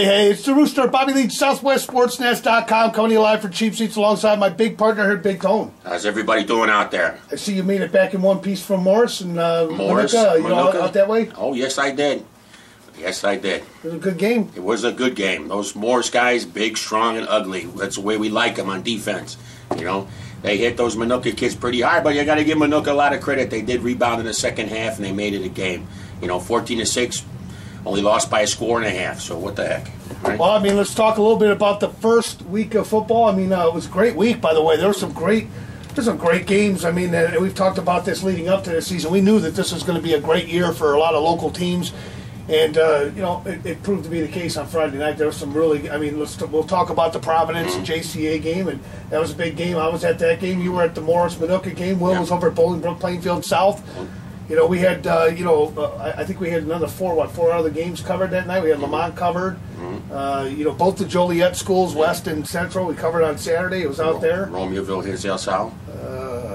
Hey, it's the Rooster, Bobby Leach, SouthwestSportsNet.com, coming to you live for Cheap Seats alongside my big partner here, Big Tone. How's everybody doing out there? I see you made it back in one piece from Morris and Morris, Manuka, you know, out that way? Oh, yes, I did. Yes, I did. It was a good game. It was a good game. Those Morris guys, big, strong, and ugly. That's the way we like them on defense. You know, they hit those Manuka kids pretty hard, but you got to give Manuka a lot of credit. They did rebound in the second half, and they made it a game. You know, 14-6, only lost by a score and a half. So what the heck? Right? Well, I mean, let's talk a little bit about the first week of football. I mean, it was a great week, by the way. There's some great games. I mean, we've talked about this leading up to this season. We knew that this was going to be a great year for a lot of local teams. And, you know, it proved to be the case on Friday night. There was some really, I mean, we'll talk about the Providence JCA game, and that was a big game. I was at that game. You were at the Morris-Manuka game. Will was over at Bolingbrook, Plainfield South. You know, we had, I think we had another four other games covered that night. We had Lamont covered. You know, both the Joliet schools, West and Central, we covered on Saturday. It was out there. Romeoville, Hinsdale South.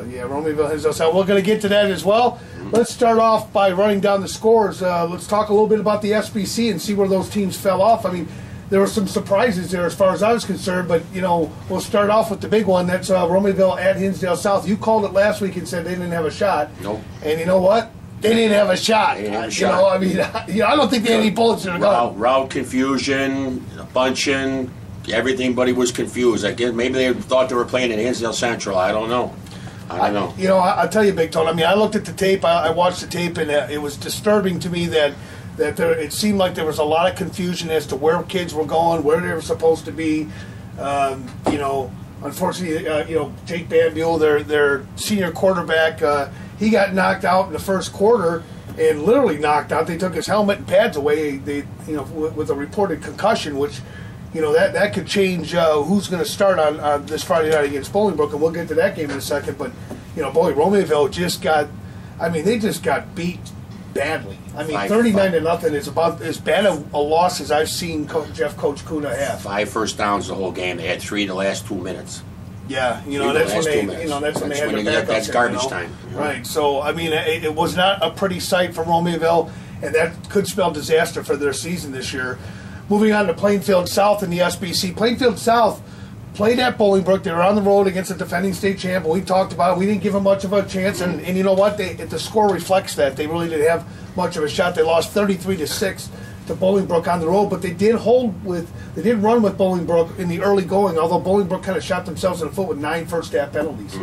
Yeah, Romeoville, Hinsdale South. We're going to get to that as well. Let's start off by running down the scores. Let's talk a little bit about the SBC and see where those teams fell off. I mean, there were some surprises there as far as I was concerned, but, you know, we'll start off with the big one. That's Romeoville at Hinsdale South. You called it last week and said they didn't have a shot. Nope. And you know what? They didn't have a shot. They didn't have a You shot. know, I mean, you know, I don't think they had any bullets in the gun. Route confusion, bunching, everybody was confused. I guess maybe they thought they were playing at Hinsdale Central. I don't know. You know, I'll tell you, Big Tone. I mean, I looked at the tape. I watched the tape, and it was disturbing to me that it seemed like there was a lot of confusion as to where kids were going, where they were supposed to be. You know, unfortunately, you know, Jake Banbuell, their senior quarterback, he got knocked out in the first quarter, and literally knocked out. They took his helmet and pads away. They, you know, with a reported concussion, which, you know, that could change who's going to start on this Friday night against Bolingbrook, and we'll get to that game in a second. But, you know, boy, Romeoville just got, I mean, they just got beat badly. I mean, 39-0 is about as bad a loss as I've seen Coach Kuna have. 5 first downs the whole game. They had 3 in the last 2 minutes. Yeah, you know, that's when they, you know, that's when they had their backup. That's garbage time. Right. So, I mean, it was not a pretty sight for Romeoville, and that could spell disaster for their season this year. Moving on to Plainfield South in the SBC. Plainfield South played at Bolingbrook. They were on the road against the defending state champ. We talked about it. We didn't give them much of a chance, and you know what? The score reflects that. They really didn't have much of a shot. They lost 33-6 to Bolingbrook on the road, but they did run with Bolingbrook in the early going, although Bolingbrook kind of shot themselves in the foot with 9 first-half penalties.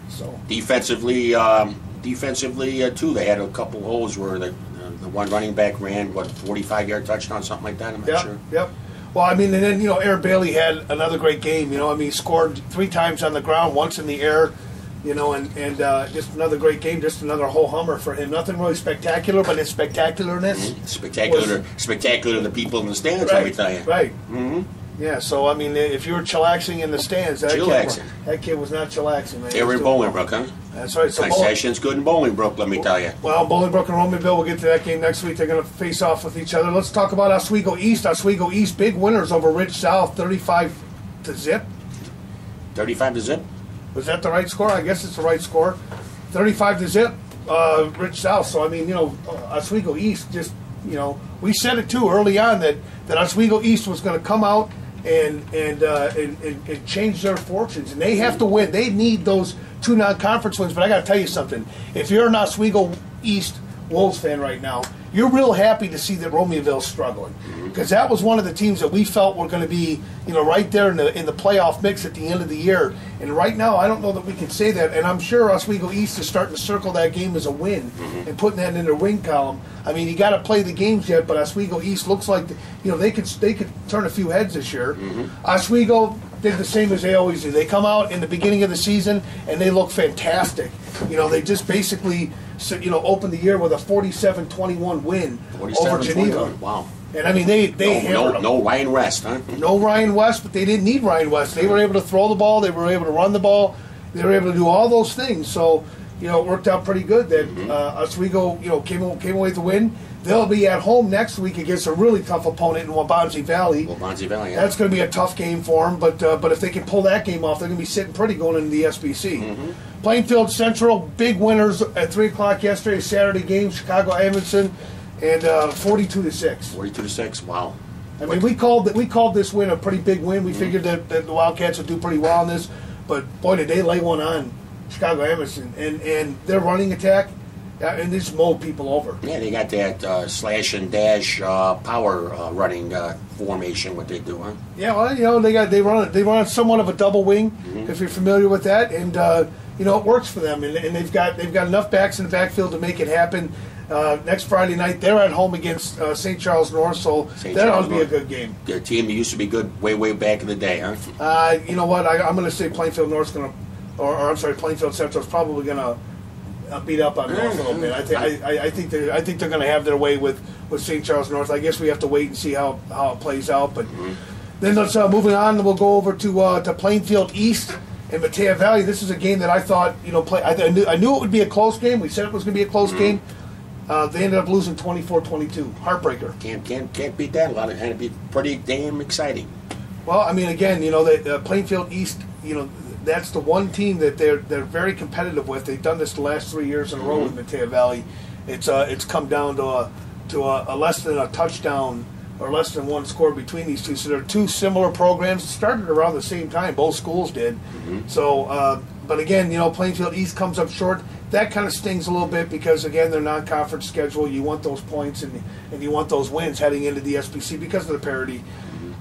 So defensively, too, they had a couple holes where the one running back ran, 45-yard touchdown, something like that, I'm not sure. Yep. Well, I mean, and then, you know, Air Bailey had another great game. You know, I mean, he scored 3 times on the ground, once in the air, you know, and just another great game, just another whole hummer for him. Nothing really spectacular, but his spectacularness. Spectacular to the people in the stands, let me tell you. Right. Yeah, so, I mean, if you were chillaxing in the stands, that kid was not chillaxing. Man. They were in Bolingbrook, huh? That's right. So Concession's good in Bolingbrook, let me tell you. Well, Bolingbrook and Romeoville, we'll get to that game next week. They're going to face off with each other. Let's talk about Oswego East. Oswego East, big winners over Rich South, 35-0. 35-0? Was that the right score? I guess it's the right score. 35-0, Rich South. So, I mean, you know, Oswego East just, you know, we said it too early on that Oswego East was going to come out and change their fortunes, and they have to win. They need those 2 non-conference wins. But I got to tell you something: if you're an Oswego East Wolves fan right now, you're real happy to see that Romeoville's struggling, because that was one of the teams that we felt were going to be, you know, right there in the playoff mix at the end of the year. And right now, I don't know that we can say that. And I'm sure Oswego East is starting to circle that game as a win and putting that in their win column. I mean, you got to play the games yet, but Oswego East looks like, you know, they could turn a few heads this year. Oswego did the same as they always do. They come out in the beginning of the season and they look fantastic. You know, they just basically, you know, opened the year with a 47-21 win over Geneva. Wow. And I mean, they hammered them. No Ryan West, huh? No Ryan West, but they didn't need Ryan West. They were able to throw the ball. They were able to run the ball. They were able to do all those things. So, you know, it worked out pretty good that Oswego, you know, came away with the win. They'll be at home next week against a really tough opponent in Waubonsie Valley. Waubonsie Valley, yeah. That's going to be a tough game for them, but if they can pull that game off, they're going to be sitting pretty going into the SBC. Plainfield Central, big winners at 3 o'clock yesterday, Saturday game, Chicago Amundsen, and 42-6. 42-6, wow. I mean, we called this win a pretty big win. We figured that the Wildcats would do pretty well on this, but boy, did they lay one on Chicago Emerson and their running attack, and they just mowed people over. Yeah, they got that slash and dash power running formation. What they do, huh? Yeah, well, they run somewhat of a double wing, if you're familiar with that, and it works for them, and they've got enough backs in the backfield to make it happen. Next Friday night, they're at home against St. Charles North, so that ought to be a good game. Their team used to be good way back in the day, huh? You know what? I'm going to say Plainfield North's going to, or I'm sorry, Plainfield Central's probably going to beat up on North a little bit. I think they're going to have their way with St. Charles North. I guess we have to wait and see how it plays out. But then let's moving on. We'll go over to Plainfield East and Matea Valley. This is a game that I thought I knew it would be a close game. We said it was going to be a close game. They ended up losing 24-22. Heartbreaker. Can't beat that. It'd be pretty damn exciting. Well, I mean, again, the Plainfield East, that's the one team that they're very competitive with. They've done this the last 3 years in a row with Matea Valley. It's come down to a less than a touchdown or less than one score between these two. So they're two similar programs. It started around the same time. Both schools did. So, but again, Plainfield East comes up short. That kind of stings a little bit because, again, their non-conference schedule, you want those points and you want those wins heading into the SBC because of the parity.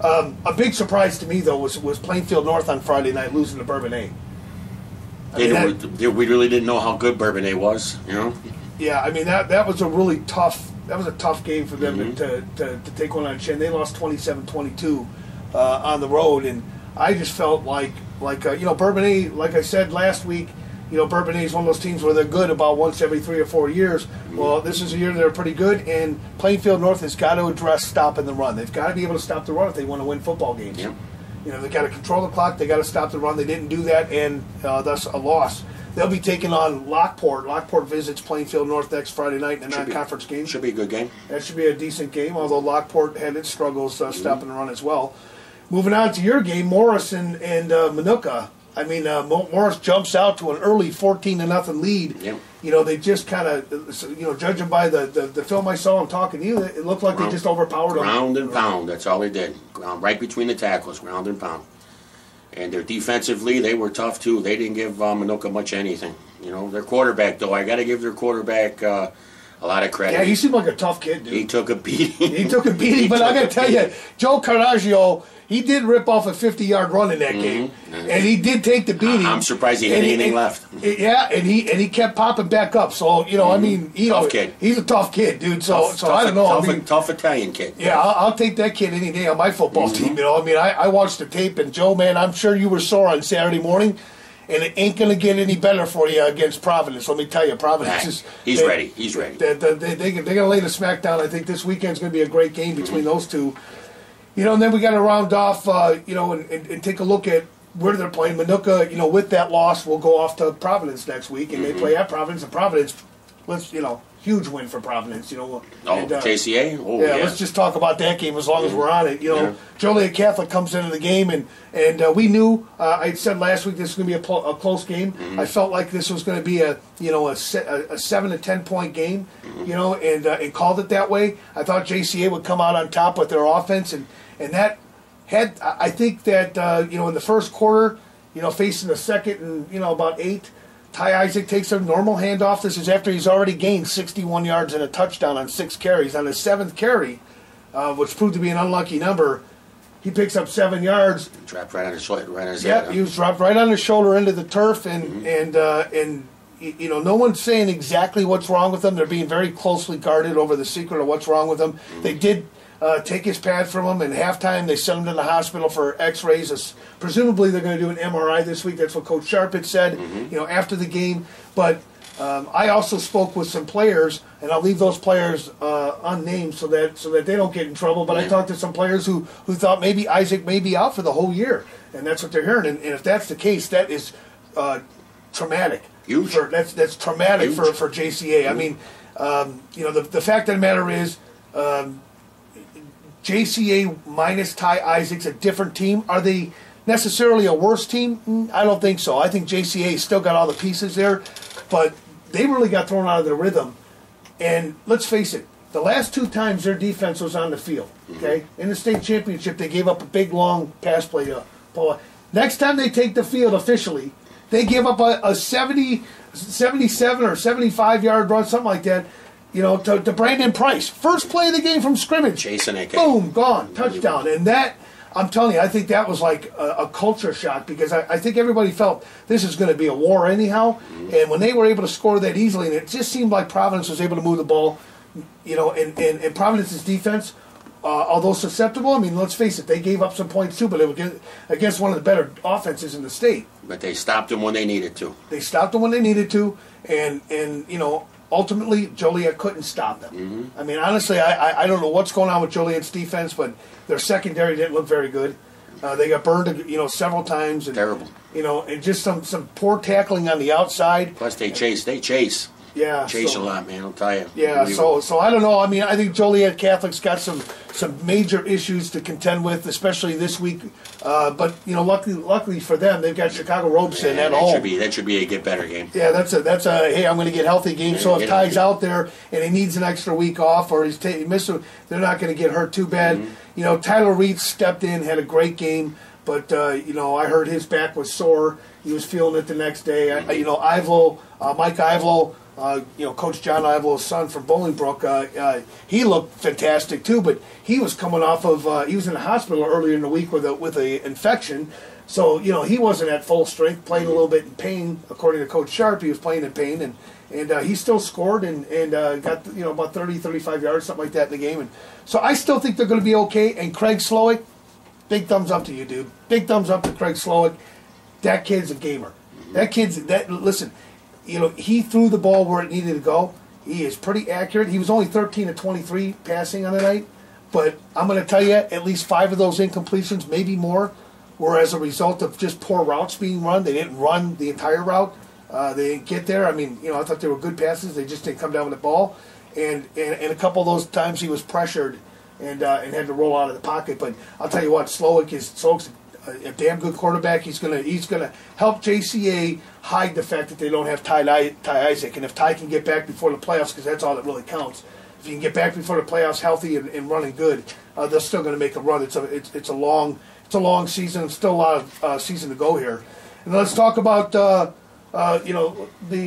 A big surprise to me, though, was Plainfield North on Friday night losing to Bourbonnais. We really didn't know how good Bourbonnais was, Yeah, I mean, that was a really tough game for them to take one on the chin. They lost 27-22 on the road, and I just felt like Bourbonnais, like I said last week, Bourbonnais is one of those teams where they're good about once every 3 or 4 years. Well, this is a year they're pretty good, and Plainfield North has got to address stopping the run. They've got to be able to stop the run if they want to win football games. Yep. They've got to control the clock. They've got to stop the run. They didn't do that, and thus a loss. They'll be taking on Lockport. Lockport visits Plainfield North next Friday night in a non-conference game. Should be a good game. That should be a decent game, although Lockport had its struggles stopping the run as well. Moving on to your game, Morris and Minooka. I mean, Morris jumps out to an early 14-0 lead. Yep. They just kind of, judging by the film I saw and talking to you, it looked like they just overpowered them. Ground and pound, that's all they did. Right between the tackles, ground and pound. And their defensively, they were tough, too. They didn't give Minooka much anything. Their quarterback, though, I got to give their quarterback a lot of credit. Yeah, he seemed like a tough kid, dude. He took a beating. But I got to tell you, Joe Carnaggio, he did rip off a 50-yard run in that game, and he did take the beating. I'm surprised he had anything left. Yeah, and he kept popping back up. So I mean, tough kid. He's a tough kid, dude. So I don't know. Tough Italian kid. Yeah, I'll take that kid any day on my football team. I mean, I watched the tape, and Joe, man, I'm sure you were sore on Saturday morning. And it ain't going to get any better for you against Providence. Let me tell you, Providence is... He's ready. He's ready. They're going to lay the smack down. I think this weekend's going to be a great game between those two. And then we got to round off, and take a look at where they're playing. Minooka, with that loss, will go off to Providence next week, and they play at Providence. And Providence, huge win for Providence. JCA? Oh, yeah, let's just talk about that game as long as we're on it. Joliet Catholic comes into the game, and we knew, I said last week this was going to be a close game. I felt like this was going to be a 7 to 10 point game, and called it that way. I thought JCA would come out on top with their offense, and that had, I think that, in the first quarter, facing the second and, about 8, Ty Isaac takes a normal handoff. This is after he's already gained 61 yards and a touchdown on 6 carries. On his 7th carry, which proved to be an unlucky number, he picks up 7 yards. Dropped right on his shoulder, right on his head. Yeah, he was dropped right on his shoulder into the turf, and no one's saying exactly what's wrong with him. They're being very closely guarded over the secret of what's wrong with him. They did take his pad from him, and halftime they sent him to the hospital for x-rays. Presumably they're going to do an MRI this week. That's what Coach Sharp had said, after the game. But I also spoke with some players, and I'll leave those players unnamed so that they don't get in trouble. But I talked to some players who thought maybe Isaac may be out for the whole year, and that's what they're hearing. And if that's the case, that is traumatic. Huge. That's traumatic for JCA. I mean, the fact of the matter is, JCA minus Ty Isaac's a different team. Are they necessarily a worse team? I don't think so. I think JCA still got all the pieces there, but they really got thrown out of their rhythm. And let's face it, The last 2 times their defense was on the field, okay? In the state championship, they gave up a big, long pass play to Paul. Next time they take the field officially, they give up a 77 or 75-yard run, something like that, to Brandon Price. First play of the game from scrimmage. Chasing it. Boom, gone, touchdown. And that, I'm telling you, I think that was like a culture shock because I think everybody felt this is going to be a war anyhow. And when they were able to score that easily, and it just seemed like Providence was able to move the ball, and Providence's defense, although susceptible, I mean, let's face it, they gave up some points too, but it was against one of the better offenses in the state. But they stopped them when they needed to. They stopped them when they needed to, and ultimately Joliet couldn't stop them. I mean, honestly, I don't know what's going on with Joliet's defense, but their secondary didn't look very good. They got burned, several times. And, Terrible. And just some poor tackling on the outside. Plus they chase. Yeah, Chase a lot, man. I'll tell you. Yeah, so I don't know. I mean, I think Joliet Catholic's got some major issues to contend with, especially this week. But luckily for them, they've got Chicago Robeson at home. That should be a get better game. Yeah, that's a hey, I'm going to get healthy game. So if Ty's out there and he needs an extra week off or he missed, they're not going to get hurt too bad. Tyler Reed stepped in, had a great game, but I heard his back was sore. He was feeling it the next day. Mike Ivlo. Coach John Ivol's son from Bolingbrook, he looked fantastic too, but he was coming off of he was in the hospital earlier in the week with a infection, so he wasn't at full strength, playing a little bit in pain. According to Coach Sharp, he was playing in pain, and he still scored and got about 30, 35 yards, something like that in the game, and so I still think they're going to be okay. And Craig Slowick, big thumbs up to you, dude. Big thumbs up to Craig Slowick. That kid's a gamer. Listen. He threw the ball where it needed to go. He is pretty accurate. He was only 13 of 23 passing on the night. But I'm going to tell you, at least 5 of those incompletions, maybe more, were as a result of just poor routes being run. They didn't run the entire route. They didn't get there. I mean, I thought they were good passes. They just didn't come down with the ball. And a couple of those times he was pressured and had to roll out of the pocket. But I'll tell you what, Slowick's a damn good quarterback. He's gonna help JCA hide the fact that they don't have Ty Isaac. And if Ty can get back before the playoffs, because that's all that really counts. If you can get back before the playoffs healthy and running good, they're still going to make a run. It's a long season. Still a lot of season to go here. And let's talk about the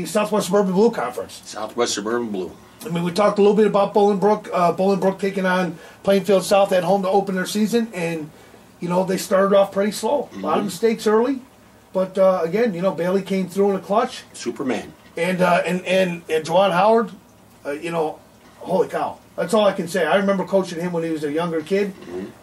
Southwest Suburban Blue Conference. Southwest Suburban Blue. I mean, we talked a little bit about Bolingbrook. Bolingbrook taking on Plainfield South at home to open their season, and they started off pretty slow. A lot of mistakes early, but again, Bailey came through in a clutch. Superman. And Juwan Howard, holy cow. That's all I can say. I remember coaching him when he was a younger kid,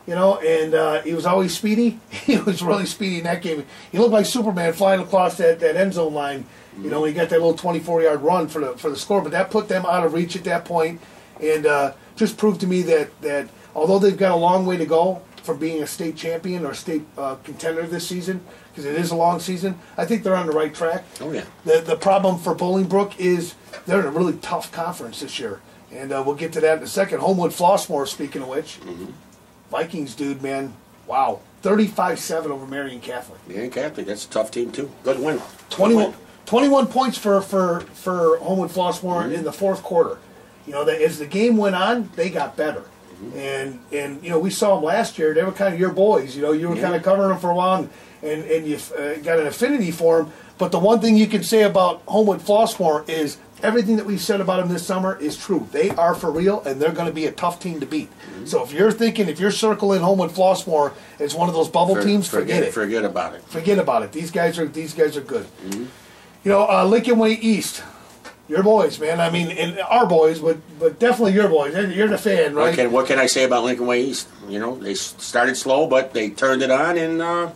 and he was always speedy. He was really speedy in that game. He looked like Superman flying across that end zone line. He got that little 24-yard run for the score, but that put them out of reach at that point, and just proved to me that although they've got a long way to go from being a state champion or state contender this season, because it is a long season, I think they're on the right track. Oh, yeah. The problem for Bolingbrook is they're in a really tough conference this year, and we'll get to that in a second. Homewood Flossmoor, speaking of which, Vikings, dude, man, wow. 35-7 over Marion Catholic. Marion Catholic, that's a tough team, too. Good win. 21 points for Homewood Flossmoor in the fourth quarter. As the game went on, they got better. And we saw them last year. They were kind of your boys. You were kind of covering them for a while, and you got an affinity for them. But the one thing you can say about Homewood Flossmoor is everything that we said about them this summer is true. They are for real, and they're going to be a tough team to beat. So if you're circling Homewood Flossmoor as one of those bubble teams, forget it. Forget about it. Forget about it. These guys are good. Lincoln Way East. Your boys, man. I mean, and our boys, but definitely your boys. You're the fan, right? What can I say about Lincoln Way East? They started slow, but they turned it on, and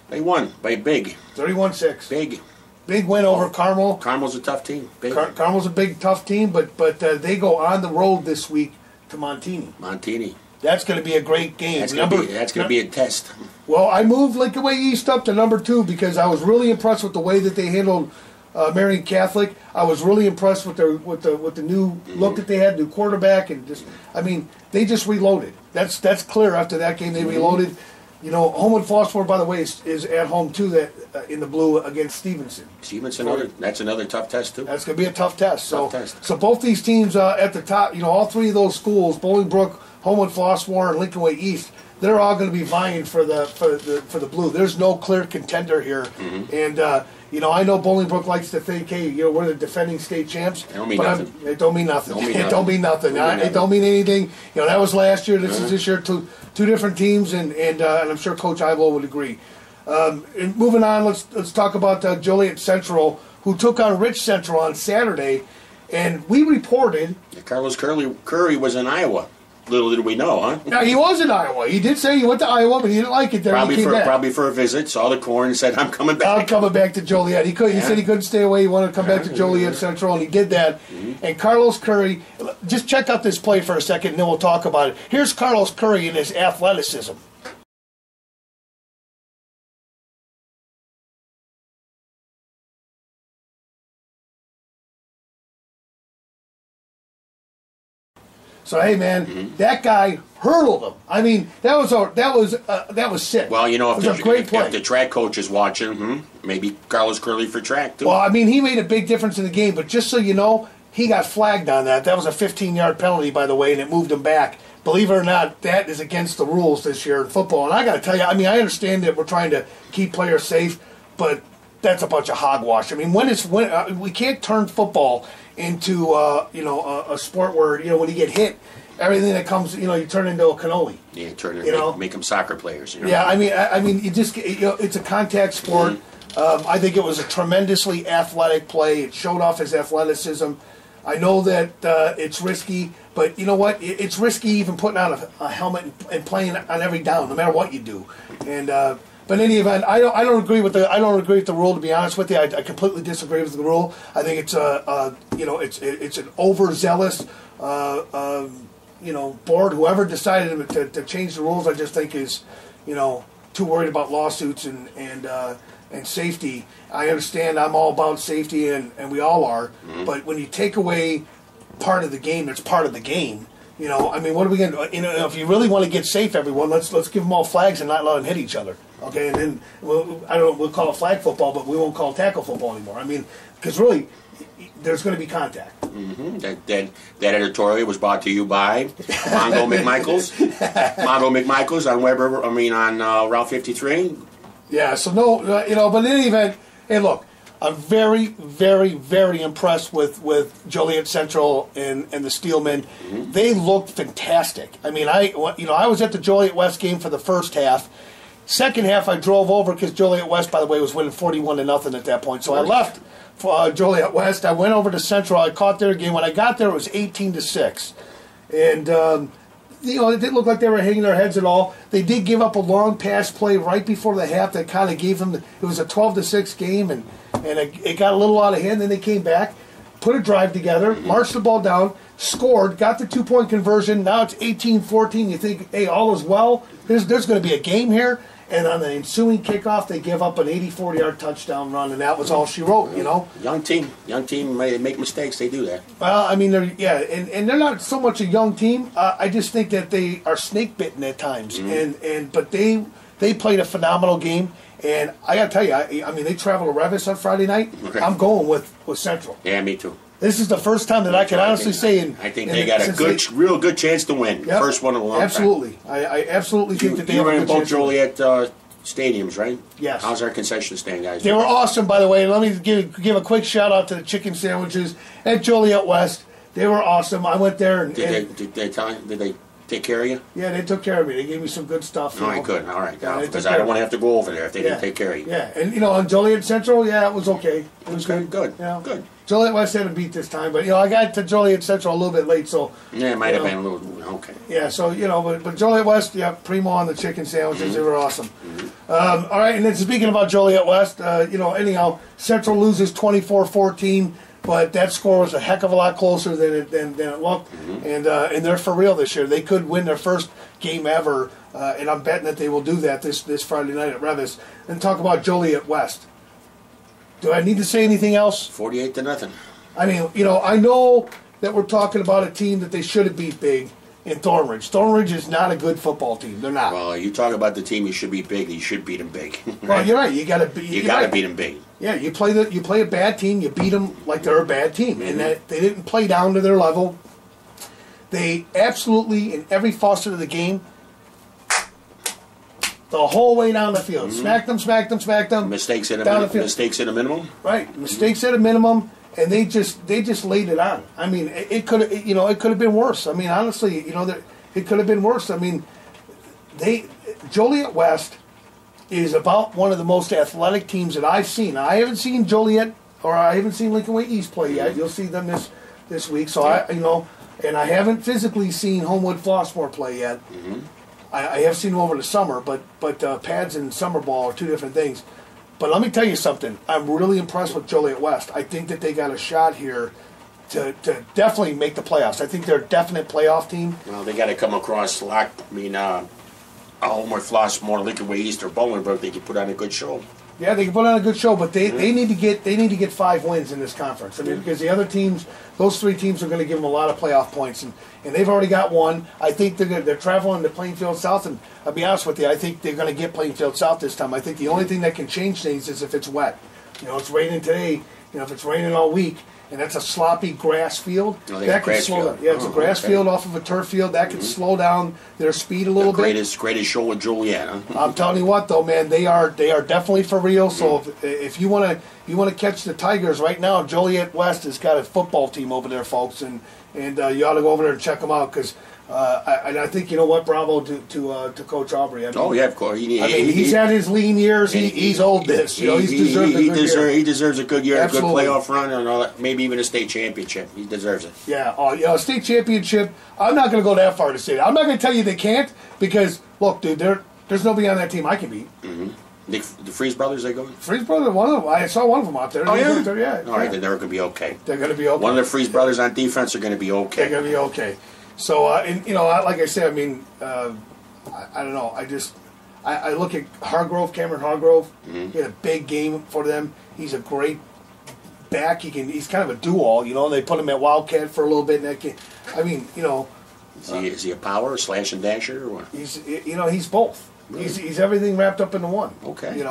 they won by big. 31-6. Big win over Carmel. Carmel's a tough team. Carmel's a big, tough team, but they go on the road this week to Montini. That's going to be a great game. That's going to be a test. Well, I moved Lincoln Way East up to number 2 because I was really impressed with the way that they handled Marion Catholic. I was really impressed with the new look that they had, new quarterback, and they just reloaded. That's clear. After that game, they reloaded. You know, Homewood Phosphor, by the way, is at home too. That in the blue against Stevenson. That's another tough test too. That's going to be a tough test. Tough test. So both these teams at the top, you know, all three of those schools, Bolingbrook, Homewood Phosphor, and Lincoln Way East, they're all going to be vying for the blue. There's no clear contender here, and you know, I know Bolingbrook likes to think, hey, you know, we're the defending state champs. It don't mean nothing. It don't mean nothing. It don't mean nothing. Don't mean It don't mean anything. You know, that was last year. This is this year. Two different teams, and I'm sure Coach Ivelo would agree. And moving on, let's talk about Joliet Central, who took on Rich Central on Saturday, and we reported. Carlos Curry was in Iowa. Little did we know, huh? Now, he was in Iowa. He did say he went to Iowa, but he didn't like it there. Probably for a visit. Saw the corn and said, "I'm coming back." I'm coming back to Joliet. He said he couldn't stay away. He wanted to come back to Joliet Central, and he did that. And Carlos Curry, just check out this play for a second, and then we'll talk about it. Here's Carlos Curry in his athleticism. So hey, man, that guy hurdled him. I mean, that was sick. Well, you know, it was a great play. If the track coach is watching, maybe Carlos Curley for track too. Well, I mean, he made a big difference in the game, but just so you know, he got flagged on that. That was a 15-yard penalty, by the way, and it moved him back. Believe it or not, that is against the rules this year in football. And I got to tell you, I mean, I understand that we're trying to keep players safe, but that's a bunch of hogwash. I mean, when we can't turn football into a sport where, you know, when you get hit, everything that comes, you know, you turn into a cannoli. Yeah, make them soccer players. You know? Yeah, I mean, you just, you know, it's a contact sport. I think it was a tremendously athletic play. It showed off his athleticism. I know that it's risky, but you know what? It's risky even putting on a helmet and playing on every down, no matter what you do. And but in any event, I don't agree with the rule. To be honest with you, I completely disagree with the rule. I think it's it's an overzealous board. Whoever decided to change the rules, I just think is, you know, too worried about lawsuits and safety. I understand. I'm all about safety, and we all are. But when you take away part of the game, that's part of the game. You know, I mean, what are we going to? You know, if you really want to get safe, everyone, let's give them all flags and not let them hit each other. Okay, and then we'll call it flag football, but we won't call it tackle football anymore. I mean, because really, there's going to be contact. That editorial was brought to you by Mongo McMichaels. Mongo McMichaels on Weber. On Route 53. Yeah. So no, you know, but in any event, hey, look. I'm very, very, very impressed with Joliet Central and the Steelmen. They looked fantastic. I mean, I was at the Joliet West game for the first half. Second half, I drove over because Joliet West, by the way, was winning 41-0 at that point. So I left for Joliet West. I went over to Central. I caught their game. When I got there, it was 18-6, and you know, it didn't look like they were hanging their heads at all. They did give up a long pass play right before the half that kind of gave them. It was a 12-6 game, and it got a little out of hand. Then they came back, put a drive together, marched the ball down, scored, got the 2-point conversion. Now it's 18-14. You think, hey, all is well. There's going to be a game here. And on the ensuing kickoff, they give up an 84-yard touchdown run, and that was all she wrote, you know. Young team may make mistakes. They do that. Well, I mean, and they're not so much a young team. I just think that they are snake bitten at times, but they played a phenomenal game. And I got to tell you, I mean, they travel to Revis on Friday night. Okay. I'm going with Central. Yeah, me too. This is the first time that I can honestly say. I think they got a real good chance to win. Yep, first one in a long absolutely. time. I absolutely think that they have a good both chance. Joliet stadiums, right? Yes. How's our concession stand, guys? They were awesome, by the way. Let me give a quick shout out to the chicken sandwiches at Joliet West. They were awesome. I went there and did they take care of you? Yeah, they took care of me. They gave me some good stuff. All right, good. All right, because I don't want to have to go over there if they didn't take care of you. Yeah, and you know, on Joliet Central, it was okay. It was good. Good. You know? Good. Joliet West had a beat this time, but you know, I got to Joliet Central a little bit late, so yeah, it might have been a little okay. Yeah, so you know, but Joliet West, primo on the chicken sandwiches, they were awesome. All right, and then speaking about Joliet West, anyhow, Central loses 24-14. But that score was a heck of a lot closer than it looked, and they're for real this year. They could win their first game ever, and I'm betting that they will do that this Friday night at Revis. And talk about Joliet West. Do I need to say anything else? 48-0. I mean, you know, I know that we're talking about a team that they should have beat big, in Thornridge. Thornridge is not a good football team. They're not. Well, you talk about the team you should beat big. You should beat them big. Well, you're right. You got to beat. You got to beat them big. Yeah, you play a bad team. You beat them like they're a bad team, and that they didn't play down to their level. They absolutely, in every facet of the game, the whole way down the field, smacked them. Mistakes at down a the field. mistakes at a minimum. Right, mistakes at a minimum, and they just laid it on. I mean, it could have been worse. I mean, honestly, it could have been worse. I mean, Joliet West is about one of the most athletic teams that I've seen. I haven't seen Joliet or I haven't seen Lincoln Way East play yet. You'll see them this week. So and I haven't physically seen Homewood Flossmoor play yet. I have seen them over the summer, but pads and summer ball are two different things. But let me tell you something. I'm really impressed with Joliet West. I think that they got a shot here to definitely make the playoffs. I think they're a definite playoff team. Well, they got to come across Homewood Flossmoor, Lincoln Way East, or Bolingbrook. They can put on a good show. Yeah, they can put on a good show, but they need to get 5 wins in this conference. I mean, because the other teams, those 3 teams are going to give them a lot of playoff points, and they've already got one. I think they're traveling to Plainfield South, and I'll be honest with you, I think they're going to get Plainfield South this time. I think the only thing that can change things is if it's wet. It's raining today. If it's raining all week, and that's a sloppy grass field, that could slow down. Yeah, it's a grass field off of a turf field. That could slow down their speed a little bit. Greatest show with Joliet, huh? I'm telling you what, though, man, they are definitely for real. So if you want to catch the Tigers right now, Joliet West has got a football team over there, folks, and you ought to go over there and check them out because. I think bravo to Coach Aubrey. I mean, yeah, of course. He's had his lean years. He's old. He's deserved a good year. He deserves a good year, Absolutely. a good playoff run, and all that. Maybe even a state championship. He deserves it. Yeah, state championship. I'm not going to go that far to say that. I'm not going to tell you they can't because look, dude, there's nobody on that team I can beat. The Freeze brothers, they going? Freeze brothers, one of them. I saw one of them out there. Oh yeah, yeah. All right, then they're going to be okay. They're going to be okay. One of the Freeze brothers on defense are going to be okay. They're going to be okay. So, like I said, I mean, I don't know. I look at Cameron Hargrove. He had a big game for them. He's a great back. He's kind of a do-all, They put him at Wildcat for a little bit in that game. I mean, Is he a power, slash and dasher, or what? He's both. Really? He's everything wrapped up into one. Okay.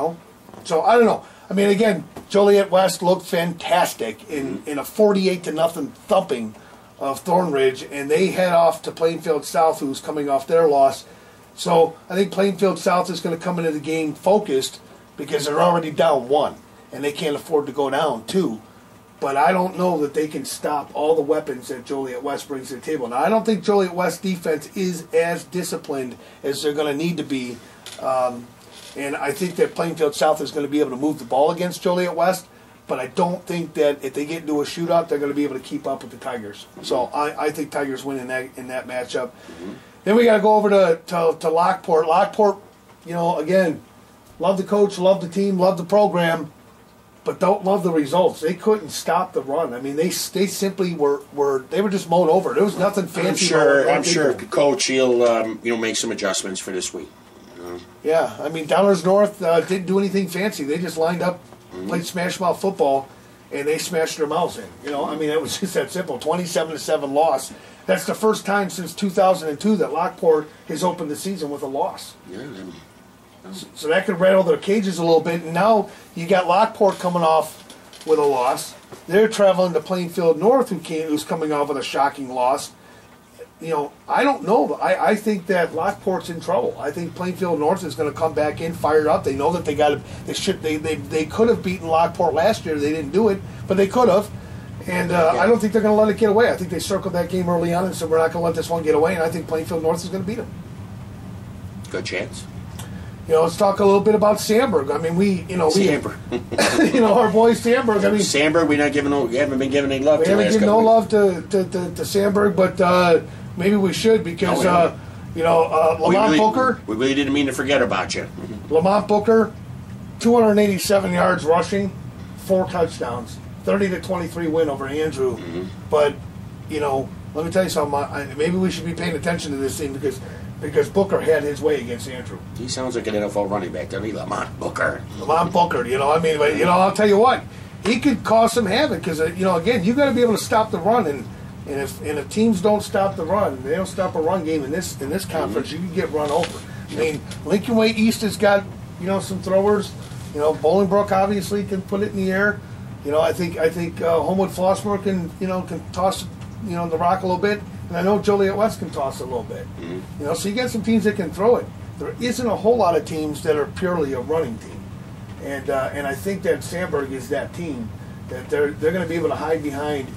So, I don't know. I mean, again, Joliet West looked fantastic in a 48-0 thumping of Thornridge, and they head off to Plainfield South, who's coming off their loss. So I think Plainfield South is going to come into the game focused because they're already down 1, and they can't afford to go down 2. But I don't know that they can stop all the weapons that Joliet West brings to the table. Now, I don't think Joliet West defense is as disciplined as they're going to need to be. And I think that Plainfield South is going to be able to move the ball against Joliet West. But I don't think that if they get into a shootout, they're going to be able to keep up with the Tigers. So I think Tigers win in that matchup. Then we got to go over to Lockport. Lockport, again, love the coach, love the team, love the program, but don't love the results. They couldn't stop the run. I mean, they simply were just mowed over. There was nothing fancy. I'm sure Coach he'll make some adjustments for this week. Yeah, I mean, Downers North didn't do anything fancy. They just lined up. Played smash mouth football, and they smashed their mouths in. I mean, it was just that simple. 27-7 loss. That's the first time since 2002 that Lockport has opened the season with a loss. Yeah. So that could rattle their cages a little bit. And now you got Lockport coming off with a loss. They're traveling to Plainfield North, who's coming off with a shocking loss. I don't know. I think that Lockport's in trouble. I think Plainfield North is going to come back in fired up. They know that they could have beaten Lockport last year. They didn't do it, but they could have. And I don't think they're going to let it get away. I think they circled that game early on and said we're not going to let this one get away. And I think Plainfield North is going to beat them. Good chance. Let's talk a little bit about Sandburg. I mean, Sandburg. Our boy Sandburg. I mean, Sandburg. We haven't been giving any love. We haven't given no love to Sandburg, but. Maybe we should because, Lamont Booker. We really didn't mean to forget about you. Lamont Booker, 287 yards rushing, 4 touchdowns, 30-23 win over Andrew. But, let me tell you something. Maybe we should be paying attention to this thing because Booker had his way against Andrew. He sounds like an NFL running back, doesn't he? Lamont Booker. Lamont Booker, I'll tell you what. He could cause some havoc because, again, you got to be able to stop the run. And And if teams don't stop the run, they don't stop a run game in this conference, you can get run over. I mean, Lincoln Way East has got some throwers. Bolingbrook obviously can put it in the air. I think Homewood Flossmoor can toss the rock a little bit, and I know Joliet West can toss it a little bit. So you got some teams that can throw it. There isn't a whole lot of teams that are purely a running team, and I think that Sandburg is that team that they're going to be able to hide behind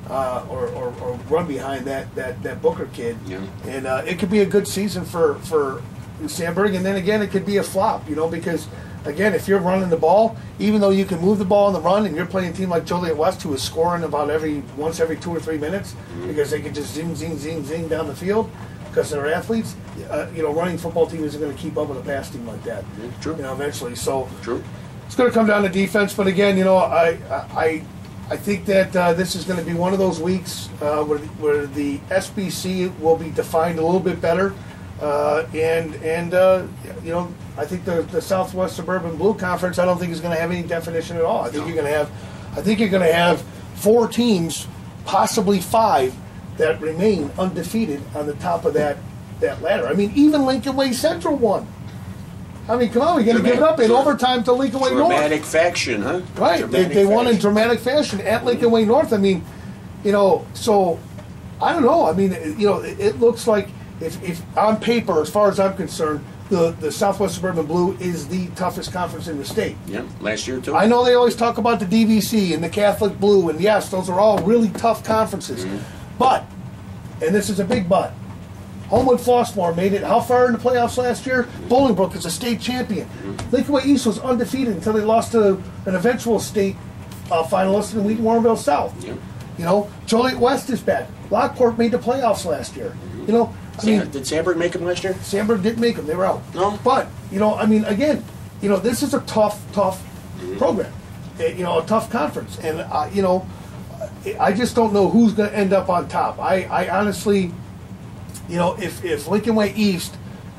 or run behind that Booker kid, and it could be a good season for Sandburg, and then again it could be a flop, because. Again, if you're running the ball, even though you can move the ball on the run, and you're playing a team like Joliet West who is scoring about once every 2 or 3 minutes because they can just zing, zing, zing, zing down the field because they're athletes, running football team isn't going to keep up with a pass team like that. True. Eventually. So True. It's going to come down to defense. But again, I think that this is going to be one of those weeks where the SBC will be defined a little bit better. I think the Southwest Suburban Blue Conference, I don't think is going to have any definition at all. I think you're going to have 4 teams, possibly 5, that remain undefeated on the top of that ladder. I mean, even Lincoln Way Central won. I mean, come on, we got to give it up in overtime to Lincoln Way North. Dramatic fashion, huh? Right, they won in dramatic fashion at Lincoln Way North. I mean, so I don't know. I mean, it looks like. If on paper, as far as I'm concerned, the Southwest Suburban Blue is the toughest conference in the state. Yeah, last year too. I know they always talk about the DVC and the Catholic Blue, and yes, those are all really tough conferences. But, and this is a big but, Homewood Flossmoor made it how far in the playoffs last year? Bolingbrook is a state champion. Lincoln Way East was undefeated until they lost to an eventual state finalist in Wheaton Warrenville South. Joliet West is bad. Lockport made the playoffs last year. Did Sandburg make them last year? Sandburg didn't make them. They were out. No. But, again, this is a tough program. A tough conference. And, I just don't know who's going to end up on top. I honestly, if Lincoln Way East,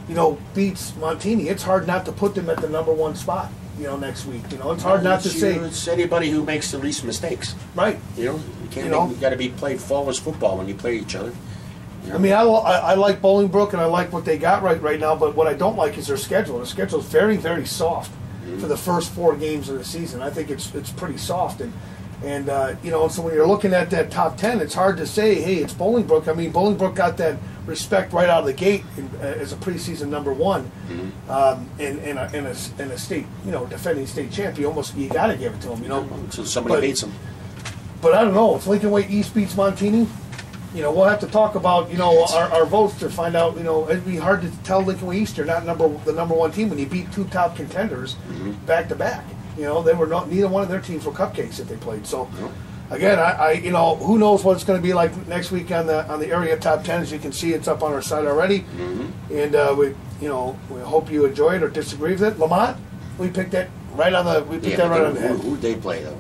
beats Montini, it's hard not to put them at the number 1 spot, next week. It's hard not to say. It's anybody who makes the least mistakes. Right. You got to be played flawless football when you play each other. I mean, I like Bolingbrook, and I like what they got right now, but what I don't like is their schedule. The schedule is very, very soft for the first 4 games of the season. I think it's pretty soft. And so when you're looking at that top 10, it's hard to say, hey, it's Bolingbrook. I mean, Bolingbrook got that respect right out of the gate as a preseason number 1 in a state, defending state champion. Almost, you got to give it to them, So somebody beats them. But I don't know. If Lincoln Way East beats Montini, we'll have to talk about, our votes to find out, it'd be hard to tell Lincoln Way East you're not the number 1 team when you beat 2 top contenders back to back. They were neither one of their teams were cupcakes if they played. So, again, I who knows what it's going to be like next week on the area top 10. As you can see, it's up on our site already. And we hope you enjoy it or disagree with it. Lamont, we picked that right on the head. Who did they play though?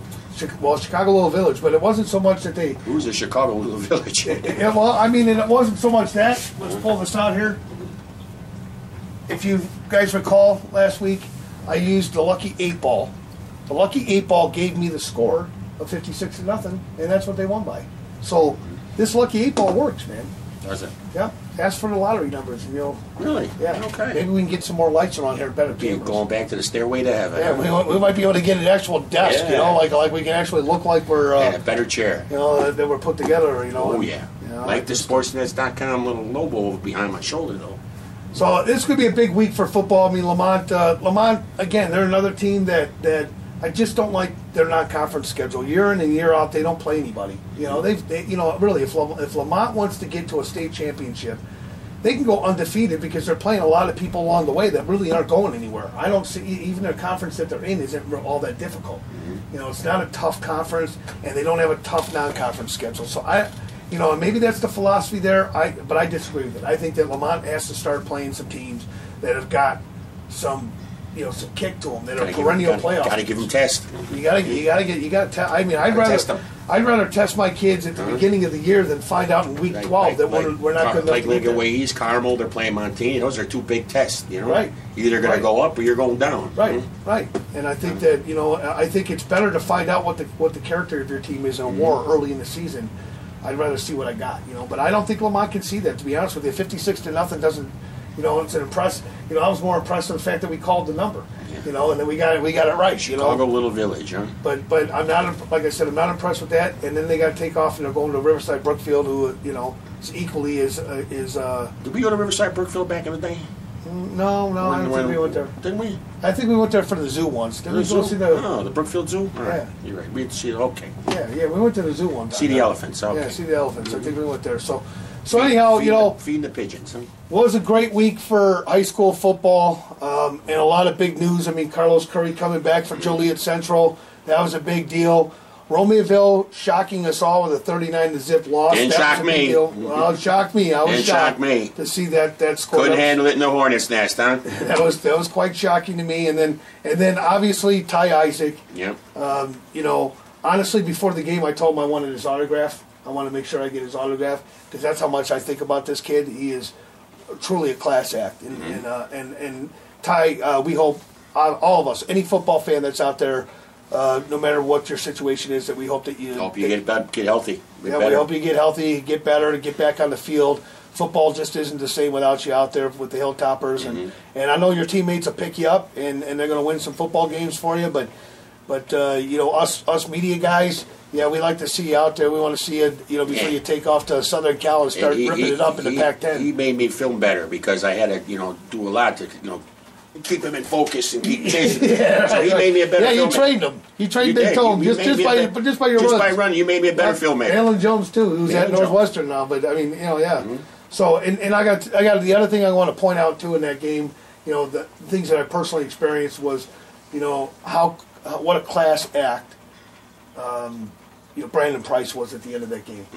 Well, Chicago Little Village, but it wasn't so much that they. Who's the Chicago Little Village? Yeah, well, I mean, and it wasn't so much that. Let's pull this out here. If you guys recall, last week I used the Lucky 8 Ball. The Lucky 8 Ball gave me the score of 56-0, and that's what they won by. So this Lucky 8 Ball works, man. Does it? Yeah. Ask for the lottery numbers, and you'll. Really? Yeah. Okay. Maybe we can get some more lights around here, better cameras. Going back to the stairway to heaven. Yeah, we might be able to get an actual desk, like we can actually look like we're. And a better chair. That we're put together, Oh yeah. Like the Sportsnets.com little logo behind my shoulder, though. So this could be a big week for football. I mean, Lamont again, they're another team that I just don't like their non-conference schedule. Year in and year out, they don't play anybody. Really, if Lamont wants to get to a state championship, they can go undefeated because they're playing a lot of people along the way that really aren't going anywhere. I don't see even their conference that they're in isn't all that difficult. It's not a tough conference, and they don't have a tough non-conference schedule. So and maybe that's the philosophy there. But I disagree with it. I think that Lamont has to start playing some teams that have got some kick to them that are perennial playoffs. Got to give them tests. You got to test. I mean, I'd rather test my kids at the beginning of the year than find out in week 12 that we're not good enough. Like Lincoln Way East, Carmel, they're playing Montini. Those are 2 big tests. Right. You're either going to go up or you're going down. Right. Right. And I think that I think it's better to find out what the character of your team is in a war early in the season I'd rather see what I got, But I don't think Lamont can see that, to be honest with you. 56-0 doesn't, it's an impress. I was more impressed with the fact that we called the number, and then we got it right, Chicago Little Village, huh? But I'm not, like I said, I'm not impressed with that. And then they got to take off and they're going to Riverside Brookfield, who is equally is. Did we go to Riverside Brookfield back in the day? No, I don't think we went there. Didn't we? I think we went there for the zoo once. Didn't we go see the Brookfield Zoo? All right. Yeah. You're right. We had to see it. Okay. Yeah, we went to the zoo one time. See the elephants. Okay. Yeah, see the elephants. I think we went there. So anyhow, feeding the pigeons. Huh? Was a great week for high school football, and a lot of big news. I mean, Carlos Curry coming back for Joliet Central. That was a big deal. Romeoville shocking us all with a 39-0 loss. Didn't shock me. Well, it shocked me. I was shocked to see that score. Couldn't handle it in the hornet's nest, huh? that was quite shocking to me. And then obviously Ty Isaac. Yep. Honestly, before the game, I told him I wanted his autograph. I want to make sure I get his autograph because that's how much I think about this kid. He is truly a class act, and Ty, we hope all of us, any football fan that's out there, no matter what your situation is, that we hope that you get healthy. We hope you get healthy, get better, get back on the field. Football just isn't the same without you out there with the Hilltoppers, and I know your teammates will pick you up, and they're going to win some football games for you. But us media guys. Yeah, we like to see you out there. We want to see you, before you take off to Southern Cal and start ripping it up in the Pac-10. He made me feel better because I had to, do a lot to, keep him in focus and keep chasing. So he made me a better filmmaker. Yeah, you trained him. You trained Big Tone just by your runs. Just by running, you made me a better filmmaker. Alan Jones too, who's at Northwestern now. But I mean, So and I got the other thing I want to point out too in that game. The things that I personally experienced was, what a class act. Brandon Price was at the end of that game.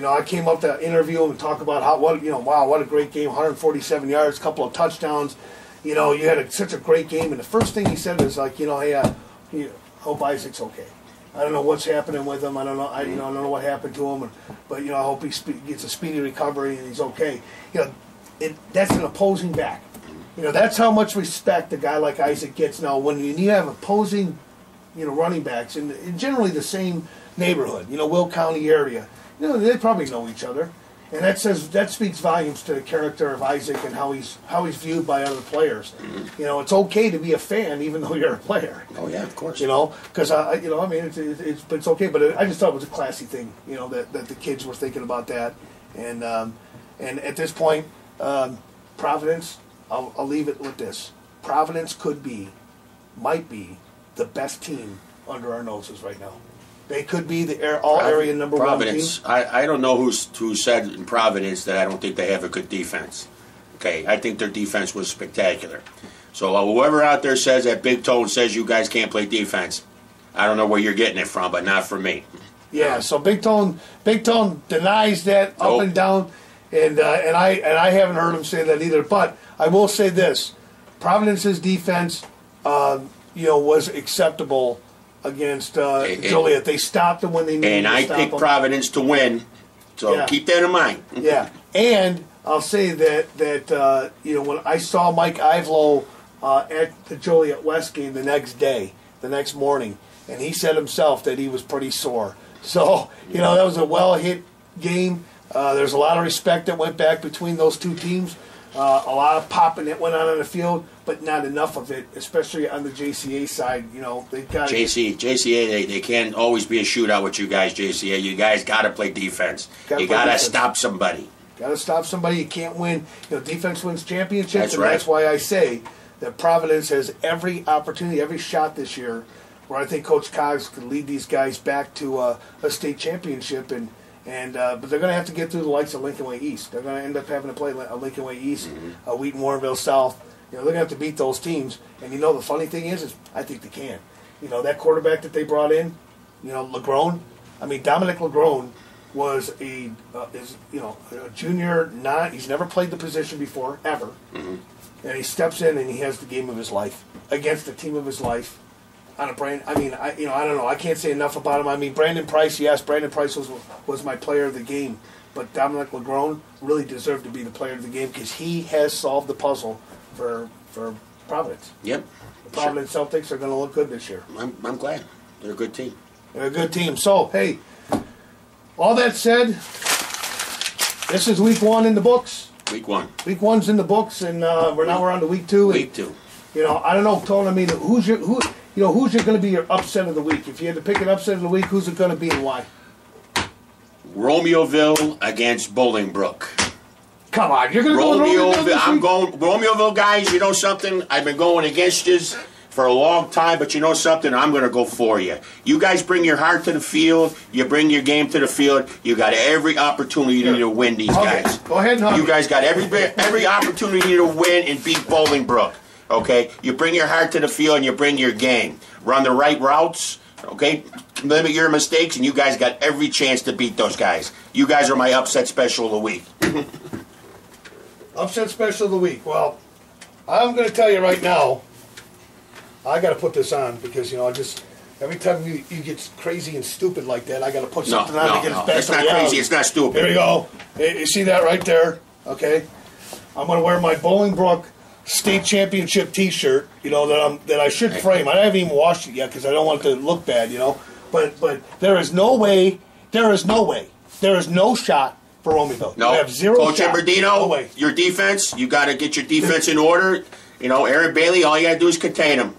I came up to interview him and talk about what a great game, 147 yards, couple of touchdowns. You had such a great game, and the first thing he said was like, hey, I hope Isaac's okay. I don't know what's happening with him. I don't know. I don't know what happened to him, but I hope he gets a speedy recovery and he's okay. That's an opposing back. That's how much respect a guy like Isaac gets now. When you have opposing, running backs in generally the same neighborhood, Will County area, they probably know each other, and that speaks volumes to the character of Isaac and how he's viewed by other players. It's okay to be a fan even though you're a player. Oh yeah, of course. Because it's okay. But I just thought it was a classy thing, that the kids were thinking about that, and at this point, Providence, I'll leave it with this: Providence might be the best team under our noses right now. They could be the all-area number Providence. 1 team. I don't know who said in Providence that I don't think they have a good defense. Okay, I think their defense was spectacular. So whoever out there says that Big Tone says you guys can't play defense, I don't know where you're getting it from, but not from me. Yeah, so Big Tone denies that up and down, and I haven't heard him say that either. But I will say this: Providence's defense, was acceptable against Joliet. They stopped them when they needed to stop them. And I picked Providence to win, so keep that in mind. Yeah, and I'll say that when I saw Mike Ivelo at the Joliet West game the next morning, and he said himself that he was pretty sore. So that was a well-hit game. There's a lot of respect that went back between those two teams. A lot of popping that went on the field, but not enough of it, especially on the JCA side. They've got JCA. They can't always be a shootout with you guys. JCA, you guys got to play defense. You got to stop somebody. Got to stop somebody. You can't win. Defense wins championships, that's and right. That's why I say that Providence has every opportunity, every shot this year, where I think Coach Cogs could lead these guys back to a state championship but they're going to have to get through the likes of Lincoln Way East. They're going to end up having to play Lincoln Way East, Wheaton Warrenville South. They're going to have to beat those teams. And the funny thing is I think they can. That quarterback that they brought in, Legrone. I mean, Dominic Legrone was a junior. He's never played the position before ever, and he steps in and he has the game of his life against the team of his life. I don't know. I can't say enough about him. I mean, Brandon Price. Yes, Brandon Price was my player of the game, but Dominic Legrone really deserved to be the player of the game because he has solved the puzzle for Providence. Yep. The Providence Celtics are going to look good this year. I'm glad. They're a good team. They're a good team. So hey, all that said, this is week 1 in the books. Week 1. Week 1's in the books, and we're on to week 2. Week 2. You know, I don't know, Tony. I mean, who's going to be your upset of the week? If you had to pick an upset of the week, who's it going to be and why? Romeoville against Bolingbrook. Come on, you're going to go Romeoville. this I'm week? going Romeoville, guys. You know something? I've been going against you for a long time, but you know something? I'm going to go for you. You guys bring your heart to the field. You bring your game to the field. You got every opportunity to win these guys. Go ahead and hug You me. guys got every opportunity to win and beat Bolingbrook. Okay? You bring your heart to the field and you bring your game. Run the right routes. Okay? Limit your mistakes, and you guys got every chance to beat those guys. You guys are my upset special of the week. Upset special of the week. Well, I'm going to tell you right now, I got to put this on because, you know, every time you get crazy and stupid like that, I got to put something on to get us back it's to not reality. crazy. It's not stupid. Here we go. You see that right there? Okay. I'm going to wear my Bolingbrook State Championship T-shirt. You know that I should frame. I haven't even washed it yet because I don't want it to look bad. You know, but there is no way. There is no shot for Romeoville. No, you have zero Coach shot. Imberdino, No way. your defense, you got to get your defense in order. You know, Aaron Bailey, all you got to do is contain him.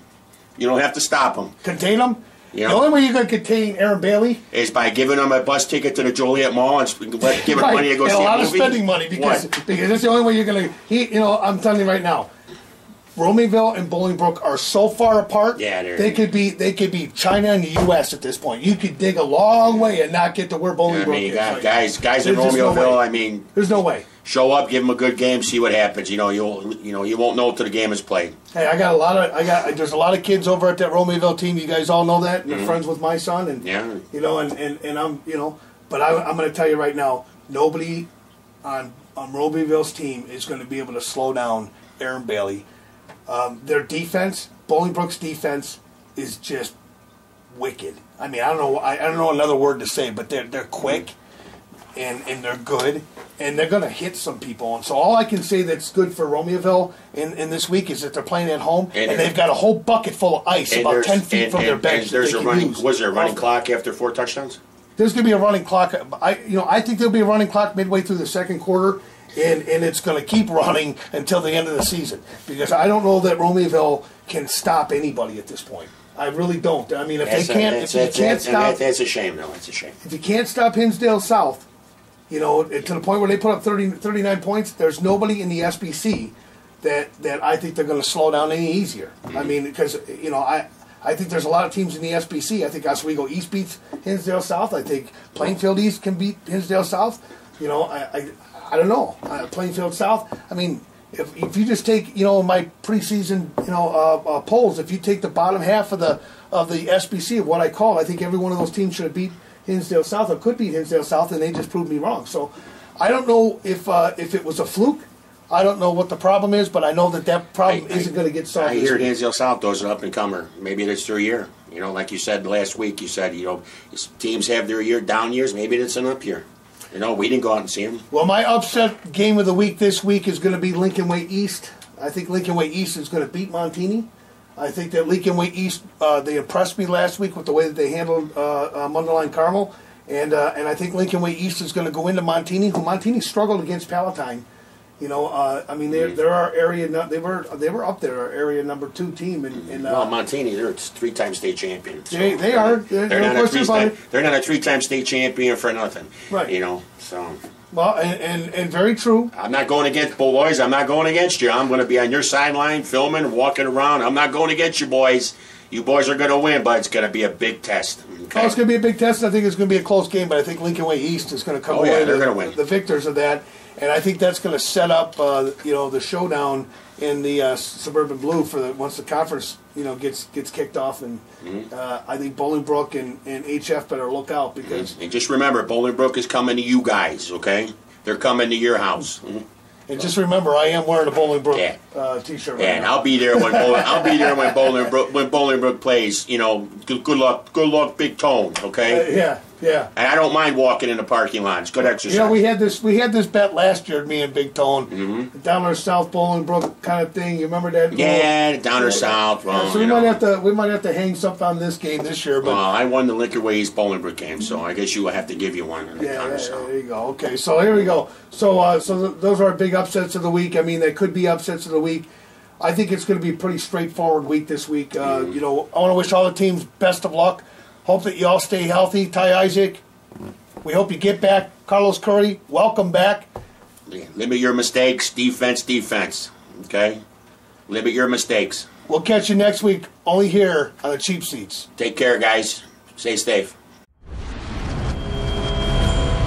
You don't have to stop him. Contain them. Yeah. The only way you're going to contain Aaron Bailey Is by giving him a bus ticket to the Joliet Mall and give him money to go and see a lot a of movie. spending money because that's the only way you're going to. You know, I'm telling you right now, Romeoville and Bolingbrook are so far apart. Yeah, they could be China and the U.S. at this point. You could dig a long way and not get to where I Bolingbrook mean, you is. got Like, guys in there's just no Romeoville. way. I mean, There's no way. show up, give them a good game, see what happens. You know, you won't know until the game is played. Hey, there's a lot of kids over at that Romeoville team. You guys all know that. And they're friends with my son, and Yeah. you know, and I'm, you know, but I'm going to tell you right now, nobody on Romeoville's team is going to be able to slow down Aaron Bailey. Their defense, Bolingbrook's defense, is just wicked. I mean, I don't know another word to say, but they're quick and they're good, and they're going to hit some people. And so all I can say that's good for Romeoville in this week is that they're playing at home, and they've got a whole bucket full of ice about 10 feet from their bench. And there's that a they can running. use. Was there a running clock after 4 touchdowns? There's going to be a running clock. I think there'll be a running clock midway through the second quarter, and it's going to keep running until the end of the season because I don't know that Romeoville can stop anybody at this point. I really don't. I mean, if you can't stop, That's a shame, though. It's a shame. if you can't stop Hinsdale South, you know, to the point where they put up 39 points, there's nobody in the SBC that I think they're going to slow down any easier. I mean, because, you know, I think there's a lot of teams in the SBC. I think Oswego East beats Hinsdale South. I think Plainfield East can beat Hinsdale South. You know, I don't know. Plainfield South, I mean, if you just take, you know, my preseason, you know, polls, if you take the bottom half of the SBC of what I call, I think every one of those teams should have beat Hinsdale South or could beat Hinsdale South, and they just proved me wrong. So I don't know if it was a fluke. I don't know what the problem is, but I know that problem isn't going to get solved. I hear Hinsdale South those an up and comer. Maybe it's their year. You know, like you said last week, you said, you know, teams have their down years. Maybe it's an up year. You know, we didn't go out and see them. Well, my upset game of the week this week is going to be Lincoln Way East. I think Lincoln Way East is going to beat Montini. I think that Lincoln Way East, they impressed me last week with the way that they handled Mundelein Carmel. And I think Lincoln Way East is going to go into Montini, who Montini struggled against Palatine. You know, I mean, they're our area. They were up there, our area number 2 team. Well, Montini, they're 3-time state champions. So they are. They're not a 3-time state champion for nothing. Right. You know, so. Well, and very true. I'm not going against boys. I'm not going against you. I'm going to be on your sideline, filming, walking around. I'm not going against you boys. You boys are going to win, but it's going to be a big test. Okay? Oh, it's going to be a big test. I think it's going to be a close game, but I think Lincoln Way East is going to come away they're going to win. The victors of that. And I think that's going to set up, you know, the showdown in the Suburban Blue for once the conference, you know, gets kicked off. And I think Bolingbrook and HF better look out because. And just remember, Bolingbrook is coming to you guys. Okay, they're coming to your house. And just remember, I am wearing a Bolingbrook T-shirt. Right And now. I'll be there when Bolingbrook plays. You know, good luck, Big Tone. Okay. Yeah. Yeah. And I don't mind walking in the parking lot. It's good exercise. You know, we had this bet last year, me and Big Tone, down our South Bolingbrook kind of thing. You remember that? Yeah, down or south. Well, so we might have to hang something on this game this year. But I won the Liquor Ways Bolingbrook game, so I guess you will have to give you one. there you go. Okay, so here we go. So those are our big upsets of the week. I mean, they could be upsets of the week. I think it's going to be a pretty straightforward week this week. You know, I want to wish all the teams best of luck. Hope that you all stay healthy. Ty Isaac, we hope you get back. Carlos Curry, welcome back. Limit your mistakes. Defense. Okay? Limit your mistakes. We'll catch you next week, only here on the Cheap Seats. Take care, guys. Stay safe.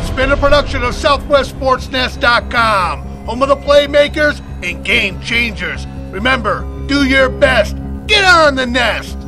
It's been a production of SouthwestSportsNest.com, home of the playmakers and game changers. Remember, do your best. Get on the nest.